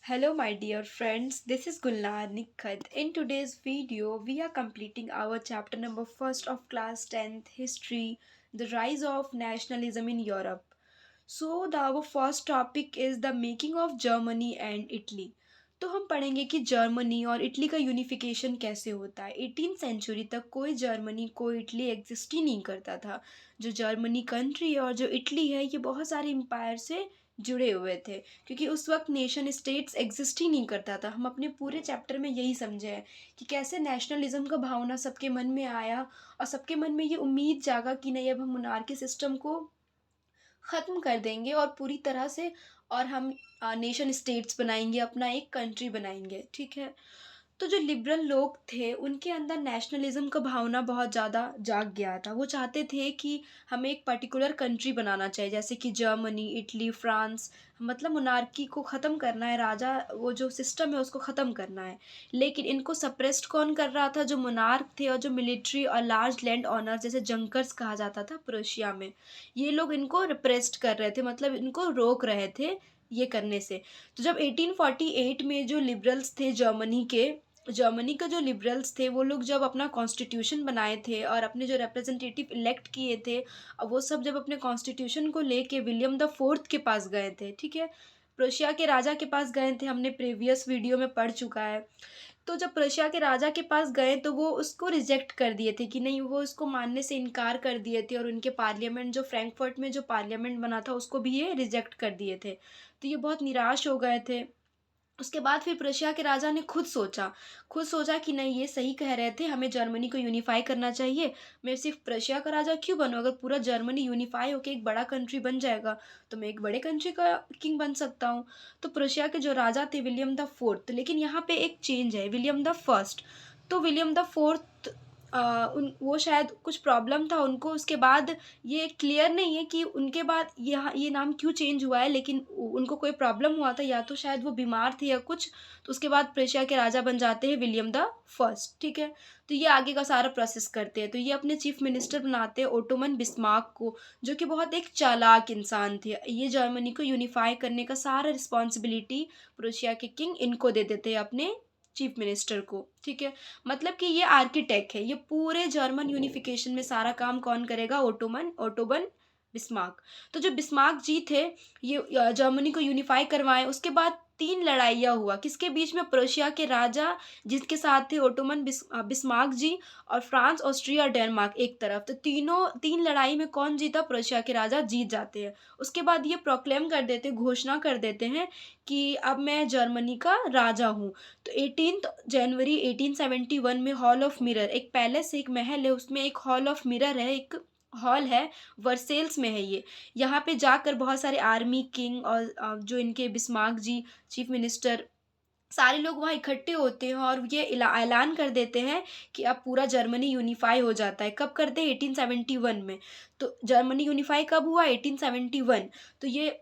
Hello, my dear friends. This is Gulnar Nikhat. In today's video, we are completing our chapter number first of class 10th History, the rise of nationalism in Europe. Our first topic is the making of Germany and Italy. तो हम पढ़ेंगे कि Germany और Italy का unification कैसे होता है 18th century तक कोई जर्मनी कोई इटली एग्जिस्ट ही नहीं करता था। जो जर्मनी कंट्री और जो इटली है ये बहुत सारे एम्पायर से जुड़े हुए थे, क्योंकि उस वक्त नेशन स्टेट्स एग्जिस्ट ही नहीं करता था। हम अपने पूरे चैप्टर में यही समझे हैं कि कैसे नेशनलिज्म का भावना सबके मन में आया और सबके मन में ये उम्मीद जागा कि नहीं, अब हम मोनार्की सिस्टम को ख़त्म कर देंगे और पूरी तरह से और हम नेशन स्टेट्स बनाएंगे, अपना एक कंट्री बनाएंगे। ठीक है। तो जो लिबरल लोग थे उनके अंदर नेशनलिज्म का भावना बहुत ज़्यादा जाग गया था। वो चाहते थे कि हमें एक पर्टिकुलर कंट्री बनाना चाहिए, जैसे कि जर्मनी, इटली, फ्रांस। मतलब मोनार्की को ख़त्म करना है, राजा वो जो सिस्टम है उसको ख़त्म करना है। लेकिन इनको सप्रेस्ड कौन कर रहा था? जो मोनार्क थे और जो मिलिट्री और लार्ज लैंड ऑनर जैसे जंकर्स कहा जाता था प्रोशिया में, ये लोग इनको रिप्रेस्ड कर रहे थे, मतलब इनको रोक रहे थे ये करने से। तो जब 1848 में जो लिबरल्स थे जर्मनी का जो लिबरल्स थे वो लोग जब अपना कॉन्स्टिट्यूशन बनाए थे और अपने जो रिप्रेजेंटेटिव इलेक्ट किए थे, अब वो सब जब अपने कॉन्स्टिट्यूशन को लेके विलियम द फोर्थ के पास गए थे। ठीक है। प्रोशिया के राजा के पास गए थे, हमने प्रीवियस वीडियो में पढ़ चुका है। तो जब प्रशिया के राजा के पास गए तो वो उसको रिजेक्ट कर दिए थे कि नहीं, वो उसको मानने से इनकार कर दिए थे और उनके पार्लियामेंट जो फ्रैंकफर्ट में जो पार्लियामेंट बना था उसको भी ये रिजेक्ट कर दिए थे। तो ये बहुत निराश हो गए थे। उसके बाद फिर प्रशिया के राजा ने खुद सोचा कि नहीं, ये सही कह रहे थे, हमें जर्मनी को यूनिफाई करना चाहिए। मैं सिर्फ प्रशिया का राजा क्यों बनूं? अगर पूरा जर्मनी यूनिफाई होकर एक बड़ा कंट्री बन जाएगा तो मैं एक बड़े कंट्री का किंग बन सकता हूँ। तो प्रशिया के जो राजा थे विलियम द फोर्थ, लेकिन यहाँ पे एक चेंज है, विलियम द फर्स्ट। तो विलियम द फोर्थ उन वो शायद कुछ प्रॉब्लम था उनको, उसके बाद ये क्लियर नहीं है कि उनके बाद यहाँ ये नाम क्यों चेंज हुआ है, लेकिन उनको कोई प्रॉब्लम हुआ था या तो शायद वो बीमार थे या कुछ। तो उसके बाद प्रेशिया के राजा बन जाते हैं विलियम द फर्स्ट। ठीक है। तो ये आगे का सारा प्रोसेस करते हैं। तो ये अपने चीफ मिनिस्टर बनाते हैं ओटोमन बिस्मार्क को, जो कि बहुत एक चालाक इंसान थे। ये जर्मनी को यूनिफाई करने का सारा रिस्पॉन्सिबिलिटी प्रोशिया के किंग इनको दे देते हैं, अपने चीफ मिनिस्टर को। ठीक है। मतलब कि ये आर्किटेक्ट है, ये पूरे जर्मन यूनिफिकेशन में सारा काम कौन करेगा? ओटोबन बिस्मार्क। तो जो बिस्मार्क जी थे ये जर्मनी को यूनिफाई करवाए। उसके बाद तीन लड़ाइयाँ हुआ किसके बीच में? प्रोशिया के राजा जिसके साथ थे ओटोमन बिस्मार्क जी, और फ्रांस, ऑस्ट्रिया और डेनमार्क एक तरफ। तो तीन लड़ाई में कौन जीता? प्रोशिया के राजा जीत जाते हैं। उसके बाद ये प्रोक्लेम कर देते, घोषणा कर देते हैं कि अब मैं जर्मनी का राजा हूँ। तो 18 जनवरी 1871 में हॉल ऑफ मिरर, एक पैलेस, एक महल है, उसमें एक हॉल ऑफ मिरर है, एक हॉल है, वर्सेल्स में है ये। यहाँ पे जाकर बहुत सारे आर्मी किंग और जो इनके बिस्मार्क जी चीफ मिनिस्टर, सारे लोग वहाँ इकट्ठे होते हैं और ये ऐलान कर देते हैं कि अब पूरा जर्मनी यूनिफाई हो जाता है। कब करते हैं? 1871 में। तो जर्मनी यूनिफाई कब हुआ? 1871। तो ये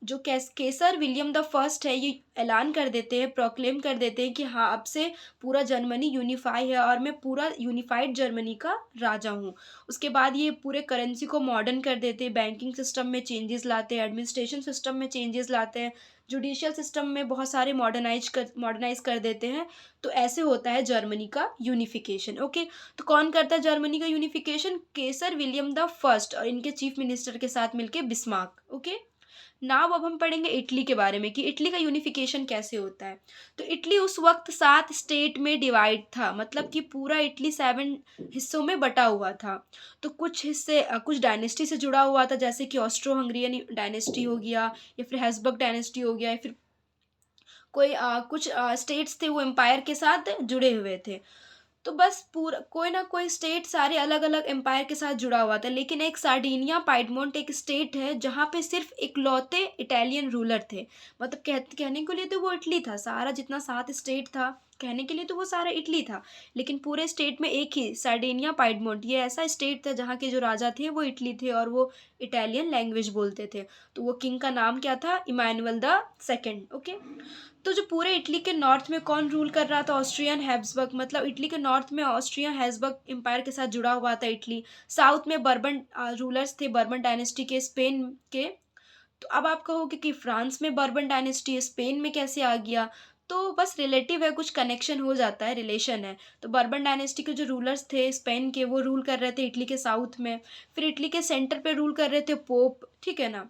जो केसर विलियम द फर्स्ट है ये ऐलान कर देते हैं, प्रोक्लेम कर देते हैं कि हाँ, अब से पूरा जर्मनी यूनिफाई है और मैं पूरा यूनिफाइड जर्मनी का राजा हूँ। उसके बाद ये पूरे करेंसी को मॉडर्न कर देते हैं, बैंकिंग सिस्टम में चेंजेस लाते हैं, एडमिनिस्ट्रेशन सिस्टम में चेंजेस लाते हैं, जुडिशियल सिस्टम में बहुत सारे मॉडर्नाइज कर देते हैं। तो ऐसे होता है जर्मनी का यूनिफिकेशन। ओके। तो कौन करता है जर्मनी का unification? Kesar William the first और इनके चीफ मिनिस्टर के साथ मिलके बिस्मार्क। ओके। नाउ अब हम पढ़ेंगे इटली के बारे में कि इटली का यूनिफिकेशन कैसे होता है। तो इटली उस वक्त 7 स्टेट में डिवाइड था, मतलब कि पूरा इटली 7 हिस्सों में बटा हुआ था। तो कुछ हिस्से कुछ डायनेस्टी से जुड़ा हुआ था, जैसे कि ऑस्ट्रो हंगरियन डायनेस्टी हो गया, या फिर हैसबर्ग डायनेस्टी हो गया, या फिर कोई कुछ स्टेट्स थे वो एम्पायर के साथ जुड़े हुए थे। तो बस पूरा कोई ना कोई स्टेट सारे अलग अलग एम्पायर के साथ जुड़ा हुआ था। लेकिन एक सार्डिनिया पाइडमोंट एक स्टेट है जहाँ पे सिर्फ इकलौते इटालियन रूलर थे। मतलब कहने के लिए तो वो इटली था, सारा जितना 7 स्टेट था कहने के लिए तो वो सारा इटली था, लेकिन पूरे स्टेट में एक ही सार्डिनिया पाइडमोंट ये ऐसा स्टेट था जहाँ के जो राजा थे वो इटली थे और वो इटालियन लैंग्वेज बोलते थे। तो वो किंग का नाम क्या था? Emmanuel the second. ओके। तो जो पूरे इटली के नॉर्थ में कौन रूल कर रहा था? Austrian Habsburg. मतलब इटली के नॉर्थ में ऑस्ट्रियन हैब्सबर्ग एम्पायर के साथ जुड़ा हुआ था इटली। साउथ में बर्बन रूलर्स थे, बर्बन डायनेस्टी के, स्पेन के। तो अब आप कहोगे कि फ्रांस में बर्बन डायनेस्टी है, स्पेन में कैसे आ गया? तो बस रिलेटिव है, कुछ कनेक्शन हो जाता है, रिलेशन है। तो बर्बन डायनेस्टी के जो रूलर्स थे स्पेन के, वो रूल कर रहे थे इटली के साउथ में। फिर इटली के सेंटर पे रूल कर रहे थे पोप, ठीक है ना?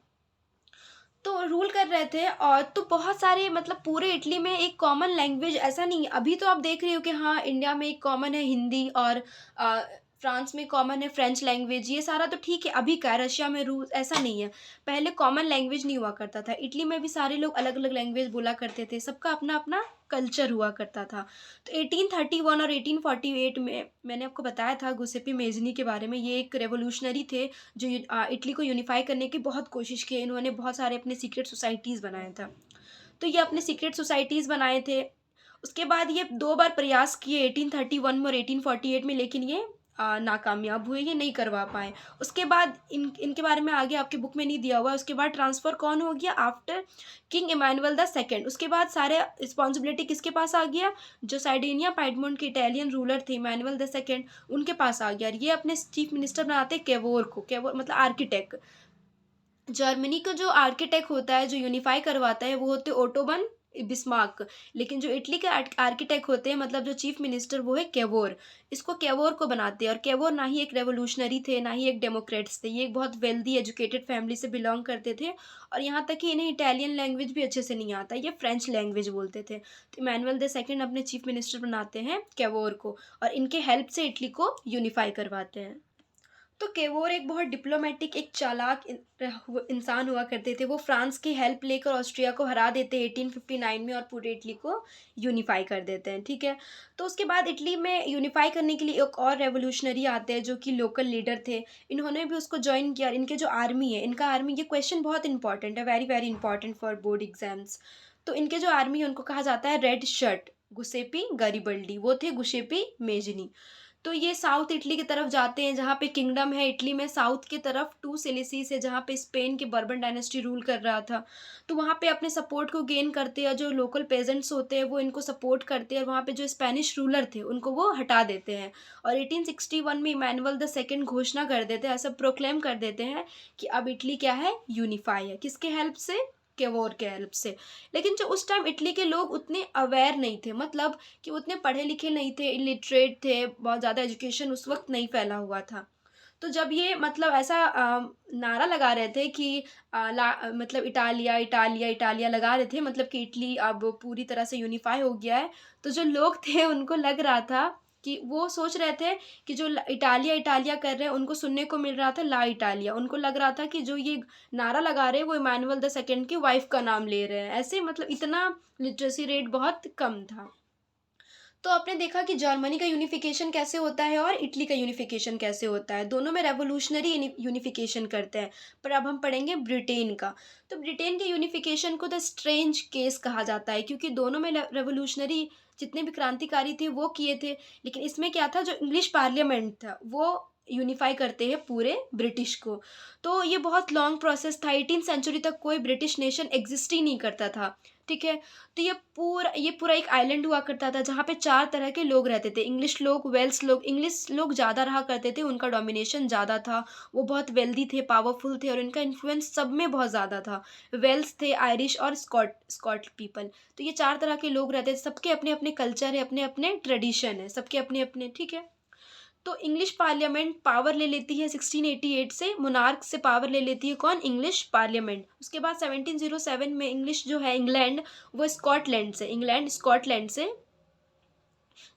तो रूल कर रहे थे, और तो बहुत सारे मतलब पूरे इटली में एक कॉमन लैंग्वेज ऐसा नहीं है। अभी तो आप देख रही हो कि हाँ, इंडिया में एक कॉमन है हिंदी, और अ, फ्रांस में कॉमन है फ्रेंच लैंग्वेज, ये सारा तो ठीक है अभी का है। रशिया में रूल ऐसा नहीं है। पहले कॉमन लैंग्वेज नहीं हुआ करता था, इटली में भी सारे लोग अलग अलग लैंग्वेज बोला करते थे, सबका अपना अपना कल्चर हुआ करता था। तो 1831 और 1848 में मैंने आपको बताया था गुसेपी मेजनी के बारे में, ये एक रेवोल्यूशनरी थे जो इटली को यूनिफाई करने की बहुत कोशिश की। इन्होंने बहुत सारे अपने सीक्रेट सोसाइटीज़ बनाए थे। तो ये अपने सीक्रेट सोसाइटीज़ बनाए थे। उसके बाद ये 2 बार प्रयास किए, 1831 में और 1848 में, लेकिन ये नाकामयाब हुए, ये नहीं करवा पाए। उसके बाद इनके बारे में आगे आपकी बुक में नहीं दिया हुआ है। उसके बाद ट्रांसफ़र कौन हो गया after King Emmanuel the second. उसके बाद सारे रिस्पॉन्सिबिलिटी किसके पास आ गया? जो सार्डिनिया पाइडमोंट के इटालियन रूलर थे इमैनुअल द सेकंड, उनके पास आ गया। और ये अपने चीफ मिनिस्टर बनाते कैवोर को। कैवोर मतलब आर्किटेक्ट। जर्मनी का जो आर्किटेक्ट होता है, जो यूनिफाई करवाता है, वो होते ओटोबन बिस्मार्क। लेकिन जो इटली के आर्किटेक्ट होते हैं, मतलब जो चीफ मिनिस्टर, वो है कैवोर। इसको कैवोर को बनाते हैं। और कैवोर ना ही एक रेवोल्यूशनरी थे, ना ही एक डेमोक्रेट्स थे। ये एक बहुत वेल्दी एजुकेटेड फैमिली से बिलोंग करते थे। और यहाँ तक कि इन्हें इटालियन लैंग्वेज भी अच्छे से नहीं आता, ये फ्रेंच लैंग्वेज बोलते थे। तो इमैनुअल द सेकंड अपने चीफ मिनिस्टर बनाते हैं कैवोर को, और इनके हेल्प से इटली को यूनिफाई करवाते हैं। तो केवोर एक बहुत डिप्लोमेटिक, एक चालाक इंसान हुआ करते थे। वो फ्रांस की हेल्प लेकर ऑस्ट्रिया को हरा देते हैं 1859 में, और पूरे इटली को यूनिफाई कर देते हैं, ठीक है। तो उसके बाद इटली में यूनिफाई करने के लिए एक और रेवोल्यूशनरी आते हैं जो कि लोकल लीडर थे। इन्होंने भी उसको ज्वाइन किया। इनके जो आर्मी है, इनका आर्मी, ये क्वेश्चन बहुत इंपॉर्टेंट है, very very important for board exams. तो इनके जो आर्मी है उनको कहा जाता है रेड शर्ट, गुसेपी गरीबल्डी। वो थे गुसेपी मेजनी। तो ये साउथ इटली की तरफ जाते हैं, जहाँ पे किंगडम है इटली में साउथ की तरफ, टू सेलिसीज है जहाँ पे स्पेन के बर्बन डायनेस्टी रूल कर रहा था। तो वहाँ पे अपने सपोर्ट को गेन करते हैं। जो लोकल पेजेंट्स होते हैं वो इनको सपोर्ट करते हैं, और वहाँ पे जो स्पेनिश रूलर थे उनको वो हटा देते हैं। और 1861 में इमैनुअल द सेकंड घोषणा कर देते हैं, ऐसा प्रोक्लेम कर देते हैं कि अब इटली क्या है, यूनिफाई है। किसके हेल्प से? केवोर के हेल्प से। लेकिन जो उस टाइम इटली के लोग उतने अवेयर नहीं थे, मतलब कि उतने पढ़े लिखे नहीं थे, इलिटरेट थे, बहुत ज़्यादा एजुकेशन उस वक्त नहीं फैला हुआ था। तो जब ये मतलब ऐसा नारा लगा रहे थे कि मतलब इटालिया इटालिया इटालिया लगा रहे थे, मतलब कि इटली अब पूरी तरह से यूनिफाई हो गया है। तो जो लोग थे उनको लग रहा था कि वो सोच रहे थे कि जो इटालिया इटालिया कर रहे हैं उनको सुनने को मिल रहा था ला इटालिया। उनको लग रहा था कि जो ये नारा लगा रहे हैं वो इमानुअल द सेकंड की वाइफ का नाम ले रहे हैं। ऐसे मतलब इतना लिटरेसी रेट बहुत कम था। तो आपने देखा कि जर्मनी का यूनिफिकेशन कैसे होता है और इटली का यूनिफिकेशन कैसे होता है। दोनों में रेवोल्यूशनरी यूनिफिकेशन करते हैं। पर अब हम पढ़ेंगे ब्रिटेन का। तो ब्रिटेन के यूनिफिकेशन को द स्ट्रेंज केस कहा जाता है, क्योंकि दोनों में रेवोल्यूशनरी जितने भी क्रांतिकारी थे वो किए थे। लेकिन इसमें क्या था, जो इंग्लिश पार्लियामेंट था वो यूनिफाई करते हैं पूरे ब्रिटिश को। तो ये बहुत लॉन्ग प्रोसेस था। 18th सेंचुरी तक कोई ब्रिटिश नेशन एग्जिस्ट ही नहीं करता था, ठीक है। तो ये पूरा एक आइलैंड हुआ करता था जहाँ पे 4 तरह के लोग रहते थे। इंग्लिश लोग, वेल्स लोग। इंग्लिश लोग ज़्यादा रहा करते थे, उनका डोमिनेशन ज़्यादा था। वो बहुत वेल्दी थे, पावरफुल थे, और इनका इन्फ्लुएंस सब में बहुत ज़्यादा था। वेल्स थे, आयरिश और स्कॉट पीपल। तो ये 4 तरह के लोग रहते थे। सबके अपने-अपने कल्चर है, अपने-अपने ट्रेडिशन है, सबके अपने-अपने, ठीक है। तो इंग्लिश पार्लियामेंट पावर ले लेती है 1688 से। मोनार्क से पावर ले लेती है कौन? English parliament. उसके बाद 1707 में इंग्लिश जो है इंग्लैंड, वो स्कॉटलैंड से,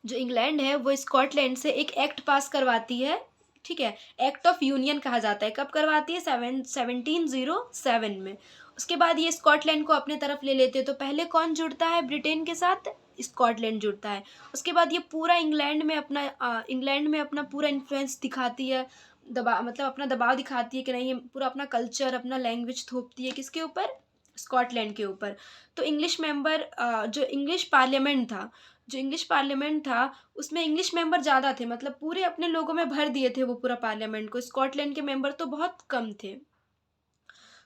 जो इंग्लैंड है वो स्कॉटलैंड से एक एक्ट पास करवाती है, ठीक है। एक्ट ऑफ यूनियन कहा जाता है। कब करवाती है? 1707 में। उसके बाद ये स्कॉटलैंड को अपने तरफ ले लेते हैं। तो पहले कौन जुड़ता है ब्रिटेन के साथ? स्कॉटलैंड जुड़ता है। उसके बाद ये पूरा इंग्लैंड में अपना पूरा इन्फ्लुएंस दिखाती है, दबाव, मतलब अपना दबाव दिखाती है कि नहीं, ये पूरा अपना कल्चर, अपना लैंग्वेज थोपती है किसके ऊपर? स्कॉटलैंड के ऊपर। तो जो इंग्लिश पार्लियामेंट था उसमें इंग्लिश मेंबर ज़्यादा थे, मतलब पूरे अपने लोगों में भर दिए थे वो पूरा पार्लियामेंट को। स्कॉटलैंड के मेंबर तो बहुत कम थे।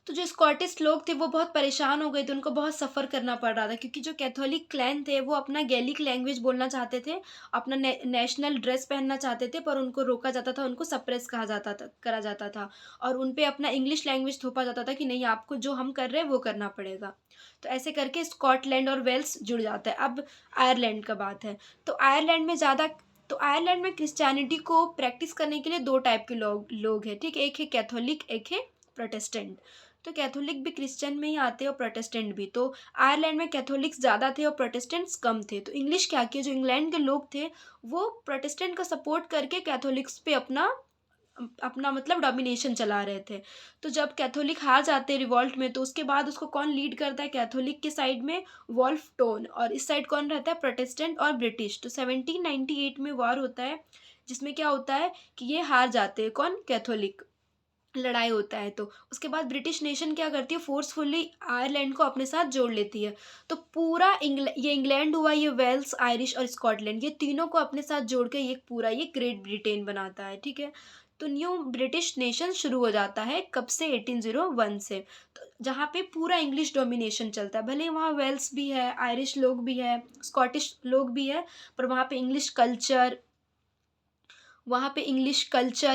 तो जो स्कॉटिश लोग थे वो बहुत परेशान हो गए थे, उनको बहुत सफ़र करना पड़ रहा था, क्योंकि जो कैथोलिक क्लैन थे वो अपना गैलिक लैंग्वेज बोलना चाहते थे, अपना नेशनल ड्रेस पहनना चाहते थे, पर उनको रोका जाता था, उनको सप्रेस करा जाता था, और उन पे अपना इंग्लिश लैंग्वेज थोपा जाता था कि नहीं, आपको जो हम कर रहे हैं वो करना पड़ेगा। तो ऐसे करके स्कॉटलैंड और वेल्स जुड़ जाता है। अब आयरलैंड का बात है, तो आयरलैंड में क्रिश्चियनिटी को प्रैक्टिस करने के लिए 2 टाइप के लोग हैं, ठीक है? एक है कैथोलिक, एक है प्रोटेस्टेंट। तो कैथोलिक भी क्रिश्चियन में ही आते हैं और प्रोटेस्टेंट भी। तो आयरलैंड में कैथोलिक्स ज़्यादा थे और प्रोटेस्टेंट्स कम थे। तो इंग्लिश क्या किए, जो इंग्लैंड के लोग थे वो प्रोटेस्टेंट का सपोर्ट करके कैथोलिक्स पे अपना अपना मतलब डोमिनेशन चला रहे थे। तो जब कैथोलिक हार जाते हैं रिवॉल्ट में, तो उसके बाद उसको कौन लीड करता है? कैथोलिक के साइड में वॉल्फ टोन, और इस साइड कौन रहता है? प्रोटेस्टेंट और ब्रिटिश। तो 1798 में वॉर होता है, जिसमें क्या होता है कि ये हार जाते हैं, कौन? कैथोलिक। लड़ाई होता है, तो उसके बाद ब्रिटिश नेशन क्या करती है? फोर्सफुली आयरलैंड को अपने साथ जोड़ लेती है। तो पूरा ये इंग्लैंड हुआ, ये वेल्स, आयरिश और स्कॉटलैंड, ये तीनों को अपने साथ जोड़ के ये ग्रेट ब्रिटेन बनाता है, ठीक है? तो न्यू ब्रिटिश नेशन शुरू हो जाता है, कब से? 1801 से। तो जहाँ पे पूरा इंग्लिश डोमिनेशन चलता है, भले वहाँ वेल्स भी है, आयरिश लोग भी है, स्कॉटिश लोग भी है, पर वहाँ पे इंग्लिश कल्चर,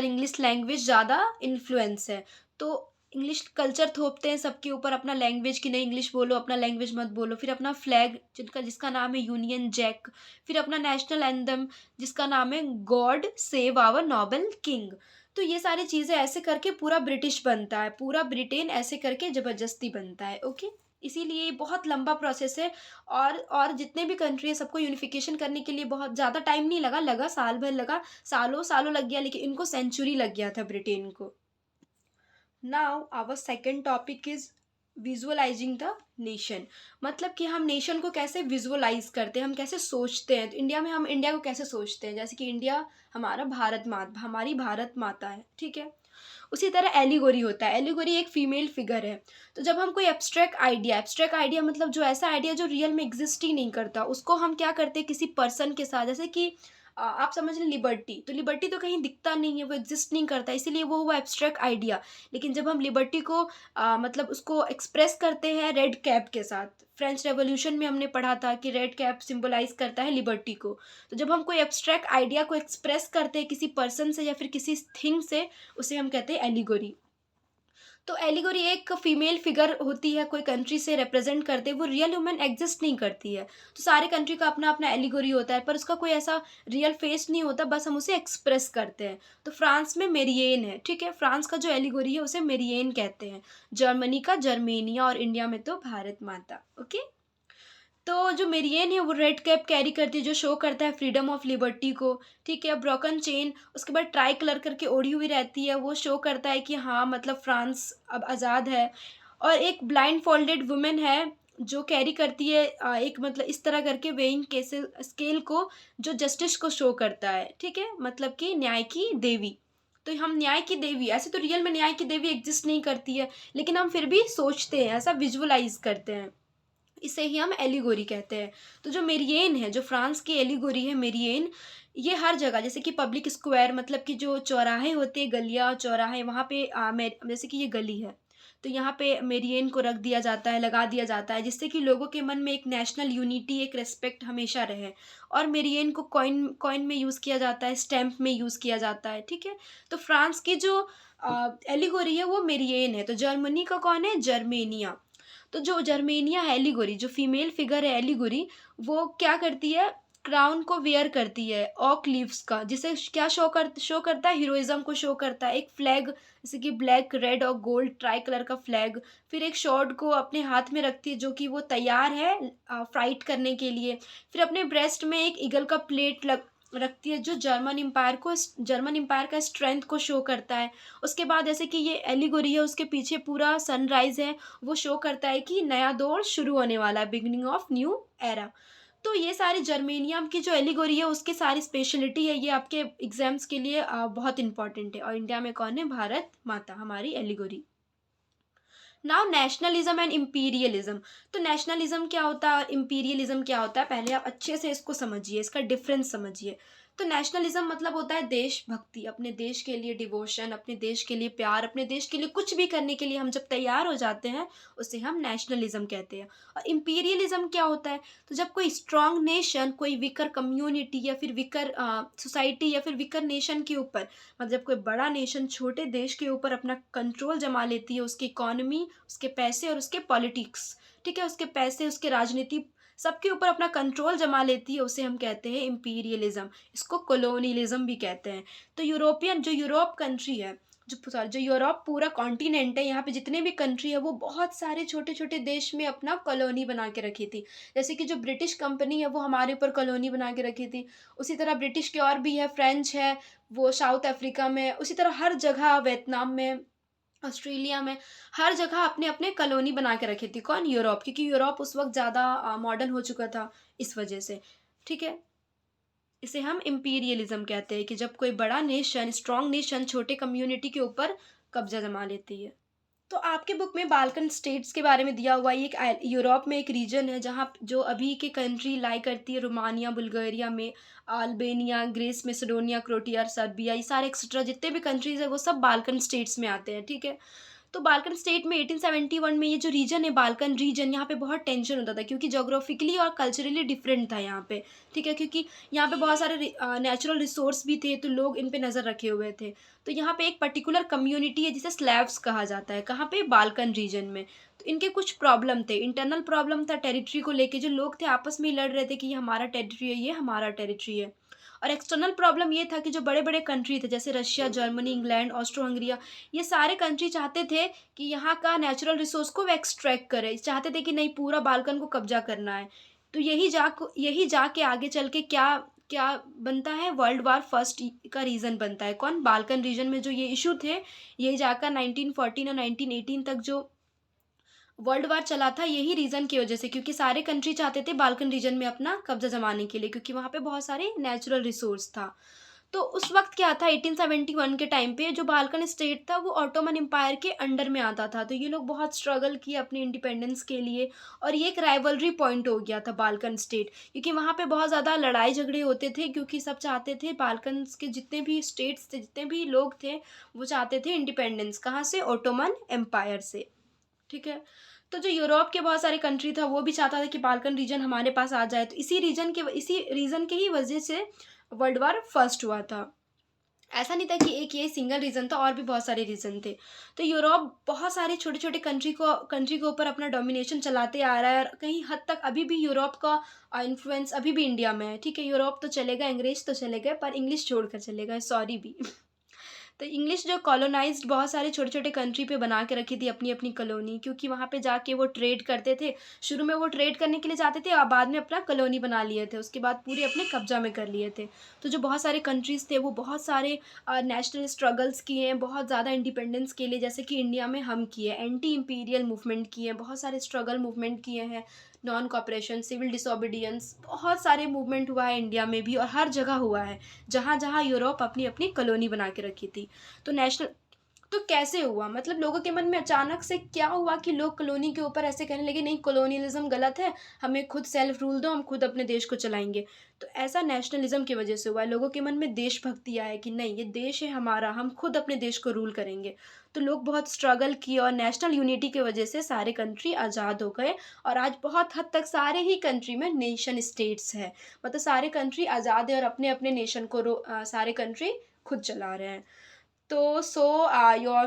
इंग्लिश लैंग्वेज ज़्यादा इन्फ्लुएंस है। तो इंग्लिश कल्चर थोपते हैं सबके ऊपर, अपना लैंग्वेज कि नहीं इंग्लिश बोलो, अपना लैंग्वेज मत बोलो। फिर अपना फ्लैग जिसका नाम है यूनियन जैक। फिर अपना नेशनल एंथम जिसका नाम है God save our noble king. तो ये सारी चीज़ें ऐसे करके पूरा ब्रिटिश बनता है, पूरा ब्रिटेन ऐसे करके ज़बरदस्ती बनता है, ओके? इसीलिए ये बहुत लंबा प्रोसेस है, और जितने भी कंट्री है सबको यूनिफिकेशन करने के लिए बहुत ज़्यादा टाइम नहीं लगा, साल भर लगा, सालों सालों लग गया, लेकिन इनको सेंचुरी लग गया था ब्रिटेन को। Now our second topic is visualizing the nation. मतलब कि हम नेशन को कैसे विजुअलाइज करते हैं, हम कैसे सोचते हैं। तो हम इंडिया को कैसे सोचते हैं? जैसे कि इंडिया हमारी भारत माता है, ठीक है? उसी तरह एलिगोरी होता है। एलिगोरी एक फीमेल फिगर है। तो जब हम कोई एब्स्ट्रैक्ट आइडिया मतलब जो ऐसा आइडिया जो रियल में एग्जिस्ट ही नहीं करता, उसको हम क्या करते हैं किसी पर्सन के साथ, जैसे कि आप समझ लें लिबर्टी। तो लिबर्टी तो कहीं दिखता नहीं है, वो एग्जिस्ट नहीं करता, इसीलिए वो हुआ एब्स्ट्रैक्ट आइडिया। लेकिन जब हम लिबर्टी को मतलब उसको एक्सप्रेस करते हैं रेड कैप के साथ, फ्रेंच रेवोल्यूशन में हमने पढ़ा था कि रेड कैप सिंबलाइज करता है लिबर्टी को। तो जब हम कोई एब्स्ट्रैक्ट आइडिया को एक्सप्रेस करते हैं किसी पर्सन से या फिर किसी थिंग से, उसे हम कहते हैं एलिगोरी। तो एलिगोरी एक फीमेल फिगर होती है, कोई कंट्री से रिप्रेजेंट करते हैं, वो रियल ह्यूमन एग्जिस्ट नहीं करती है। तो सारे कंट्री का अपना अपना एलिगोरी होता है, पर उसका कोई ऐसा रियल फेस नहीं होता, बस हम उसे एक्सप्रेस करते हैं। तो फ्रांस में मेरियन है, ठीक है? फ्रांस का जो एलिगोरी है उसे मेरियन कहते हैं। जर्मनी का जर्मेनिया, और इंडिया में तो भारत माता, ओके? तो जो मेरियन है वो रेड कैप कैरी करती है, जो शो करता है फ्रीडम ऑफ लिबर्टी को, ठीक है? ब्रोकन चेन, उसके बाद ट्राई कलर करके ओढ़ी हुई रहती है, वो शो करता है कि हाँ मतलब फ्रांस अब आज़ाद है। और एक ब्लाइंड फोल्डेड वुमेन है जो कैरी करती है एक मतलब इस तरह करके वेइंग केसेल स्केल को, जो जस्टिस को शो करता है, ठीक है? मतलब कि न्याय की देवी। तो हम न्याय की देवी, ऐसे तो रियल में न्याय की देवी एग्जिस्ट नहीं करती है, लेकिन हम फिर भी सोचते हैं, ऐसा विजुअलाइज करते हैं, इसे ही हम एलिगोरी कहते हैं। तो जो मेरियन है, जो फ्रांस की एलिगोरी है मेरियन, ये हर जगह, जैसे कि पब्लिक स्क्वायर मतलब कि जो चौराहे होते हैं, गलियाँ चौराहे, वहाँ पे जैसे कि ये गली है, तो यहाँ पे मेरियन को रख दिया जाता है, लगा दिया जाता है, जिससे कि लोगों के मन में एक नेशनल यूनिटी, एक रिस्पेक्ट हमेशा रहे। और मेरियन को कॉइन कॉइन में यूज़ किया जाता है, स्टैम्प में यूज़ किया जाता है, ठीक है? तो फ्रांस की जो एलिगोरी है वो मेरियन है। तो जर्मनी का कौन है? जर्मेनिया। तो जो जर्मेनिया है एलिगोरी, जो फीमेल फिगर है एलिगोरी, वो क्या करती है? क्राउन को वेयर करती है ऑक लीव्स का, जिसे क्या शो करता है? हीरोइज्म को शो करता है। एक फ्लैग, जैसे कि ब्लैक, रेड और गोल्ड ट्राई कलर का फ्लैग। फिर एक शॉर्ट को अपने हाथ में रखती है, जो कि वो तैयार है फाइट करने के लिए। फिर अपने ब्रेस्ट में एक ईगल का प्लेट रखती है, जो जर्मन एम्पायर का स्ट्रेंथ को शो करता है। उसके बाद जैसे कि ये एलिगोरी है, उसके पीछे पूरा सनराइज है, वो शो करता है कि नया दौर शुरू होने वाला है, बिगिनिंग ऑफ न्यू एरा। तो ये सारी जर्मेनियम की जो एलिगोरी है उसकी सारी स्पेशलिटी है, ये आपके एग्जाम्स के लिए बहुत इंपॉर्टेंट है। और इंडिया में कौन है? भारत माता, हमारी allegory. Now nationalism and imperialism. तो नेशनलिज्म क्या होता है और इम्पीरियलिज्म क्या होता है, पहले आप अच्छे से इसको समझिए, इसका डिफरेंस समझिए। तो नेशनलिज्म मतलब होता है देशभक्ति, अपने देश के लिए डिवोशन, अपने देश के लिए प्यार, अपने देश के लिए कुछ भी करने के लिए हम जब तैयार हो जाते हैं, उसे हम नेशनलिज्म कहते हैं। और इंपीरियलिज्म क्या होता है? तो जब कोई स्ट्रांग नेशन कोई वीकर कम्युनिटी या फिर वीकर सोसाइटी या फिर वीकर नेशन के ऊपर, मतलब जब कोई बड़ा नेशन छोटे देश के ऊपर अपना कंट्रोल जमा लेती है, उसकी इकोनॉमी, उसके पैसे और उसके पॉलिटिक्स, ठीक है, उसके पैसे, उसके राजनीति, सबके ऊपर अपना कंट्रोल जमा लेती है, उसे हम कहते हैं इंपीरियलिज्म। इसको कोलोनियलिज्म भी कहते हैं। तो यूरोपियन जो यूरोप कंट्री है, जो यूरोप पूरा कॉन्टिनेंट है, यहाँ पे जितने भी कंट्री है वो बहुत सारे छोटे छोटे देश में अपना कॉलोनी बना के रखी थी। जैसे कि जो ब्रिटिश कंपनी है वो हमारे ऊपर कॉलोनी बना के रखी थी। उसी तरह ब्रिटिश के और भी है, फ्रेंच है, वो साउथ अफ्रीका में, उसी तरह हर जगह, वियतनाम में, ऑस्ट्रेलिया में, हर जगह अपने अपने कॉलोनी बना के रखी थी। कौन? यूरोप, क्योंकि यूरोप उस वक्त ज़्यादा मॉडर्न हो चुका था, इस वजह से। ठीक है, इसे हम इम्पीरियलिज्म कहते हैं कि जब कोई बड़ा नेशन, स्ट्रॉन्ग नेशन छोटे कम्युनिटी के ऊपर कब्जा जमा लेती है। तो आपके बुक में बाल्कन स्टेट्स के बारे में दिया हुआ है। ये एक यूरोप में एक रीजन है जहाँ जो अभी के कंट्री लाई करती है, रोमानिया, बुल्गारिया में, Albania, Greece, Macedonia, Croatia, Serbia, ये सारे एक्सेट्रा जितने भी कंट्रीज है वो सब बाल्कन स्टेट्स में आते हैं। ठीक है, तो बाल्कन स्टेट में 1871 में ये जो रीजन है, बाल्कन रीजन, यहाँ पे बहुत टेंशन होता था क्योंकि जोग्राफिकली और कल्चरली डिफरेंट था यहाँ पे। ठीक है, क्योंकि यहाँ पे बहुत सारे नेचुरल रिसोर्स भी थे, तो लोग इन पे नज़र रखे हुए थे। तो यहाँ पे एक पर्टिकुलर कम्युनिटी है जिसे स्लैव्स कहा जाता है। कहाँ पे? बाल्कन रीजन में। तो इनके कुछ प्रॉब्लम थे, इंटरनल प्रॉब्लम था टेरिटरी को लेके, जो लोग थे आपस में ही लड़ रहे थे कि ये हमारा टेरिटरी है, ये हमारा टेरिटरी है। और एक्सटर्नल प्रॉब्लम ये था कि जो बड़े बड़े कंट्री थे जैसे रशिया, जर्मनी, इंग्लैंड, ऑस्ट्रो हंगरिया, ये सारे कंट्री चाहते थे कि यहाँ का नेचुरल रिसोर्स को वो एक्सट्रैक्ट करे, चाहते थे कि नहीं, पूरा बाल्कन को कब्जा करना है। तो यही जाके आगे चल के क्या क्या बनता है? वर्ल्ड वार फर्स्ट का रीज़न बनता है। कौन? बाल्कन रीजन में जो ये इशू थे, ये जाकर 1914 और 1918 तक जो वर्ल्ड वार चला था, यही रीज़न की वजह से, क्योंकि सारे कंट्री चाहते थे बाल्कन रीजन में अपना कब्जा जमाने के लिए, क्योंकि वहाँ पे बहुत सारे नेचुरल रिसोर्स था। तो उस वक्त क्या था, 1871 के टाइम पे जो बाल्कन स्टेट था वो ऑटोमन एम्पायर के अंडर में आता था। तो ये लोग बहुत स्ट्रगल किए अपने इंडिपेंडेंस के लिए, और ये एक राइवलरी पॉइंट हो गया था बाल्कन स्टेट, क्योंकि वहाँ पे बहुत ज़्यादा लड़ाई झगड़े होते थे, क्योंकि सब चाहते थे, बाल्कन के जितने भी स्टेट्स थे, जितने भी लोग थे, वो चाहते थे इंडिपेंडेंस। कहाँ से? ऑटोमन एम्पायर से। ठीक है, तो जो यूरोप के बहुत सारे कंट्री था वो भी चाहता था कि बाल्कन रीजन हमारे पास आ जाए। तो इसी रीजन के ही वजह से वर्ल्ड वार फर्स्ट हुआ था। ऐसा नहीं था कि एक ये सिंगल रीज़न था, और भी बहुत सारे रीज़न थे। तो यूरोप बहुत सारे छोटे छोटे कंट्री के ऊपर अपना डोमिनेशन चलाते आ रहा है, और कहीं हद तक अभी भी यूरोप का इन्फ्लुएंस अभी भी इंडिया में है। ठीक है, यूरोप तो चलेगा, अंग्रेज तो चले गए, पर इंग्लिश छोड़कर चलेगा, सॉरी भी। तो इंग्लिश जो कॉलोनाइज्ड बहुत सारे छोटे छोटे कंट्री पे बना के रखी थी अपनी अपनी कॉलोनी, क्योंकि वहाँ पे जाके वो ट्रेड करते थे। शुरू में वो ट्रेड करने के लिए जाते थे, और बाद में अपना कॉलोनी बना लिए थे, उसके बाद पूरे अपने कब्जा में कर लिए थे। तो जो बहुत सारे कंट्रीज़ थे वो बहुत सारे नेशनल स्ट्रगल्स किए हैं, बहुत ज़्यादा इंडिपेंडेंस के लिए, जैसे कि इंडिया में हम किए, एंटी इम्पीरियल मूवमेंट किए हैं, बहुत सारे स्ट्रगल मूवमेंट किए हैं, नॉन कॉपरेशन, सिविल डिसोबीडियंस, बहुत सारे मूवमेंट हुआ है इंडिया में भी, और हर जगह हुआ है जहाँ जहाँ यूरोप अपनी अपनी कॉलोनी बना के रखी थी। तो नेशनल तो कैसे हुआ, मतलब लोगों के मन में अचानक से क्या हुआ कि लोग कॉलोनी के ऊपर ऐसे कहने लगे, नहीं, कॉलोनियलिज्म गलत है, हमें खुद सेल्फ रूल दो, हम खुद अपने देश को चलाएंगे। तो ऐसा नेशनलिज्म की वजह से हुआ है, लोगों के मन में देशभक्ति आया कि नहीं, ये देश है हमारा, हम खुद अपने देश को रूल करेंगे। तो लोग बहुत स्ट्रगल किए, और नेशनल यूनिटी की वजह से सारे कंट्री आज़ाद हो गए, और आज बहुत हद तक सारे ही कंट्री में नेशन स्टेट्स है, मतलब सारे कंट्री आज़ाद है और अपने अपने नेशन को सारे कंट्री खुद चला रहे हैं। So, your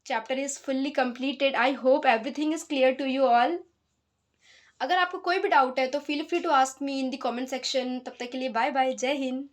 chapter is fully completed. I hope everything is clear to you all. अगर आपको कोई भी डाउट है तो feel free to ask me in the comment section. तब तक के लिए बाय बाय, जय हिंद।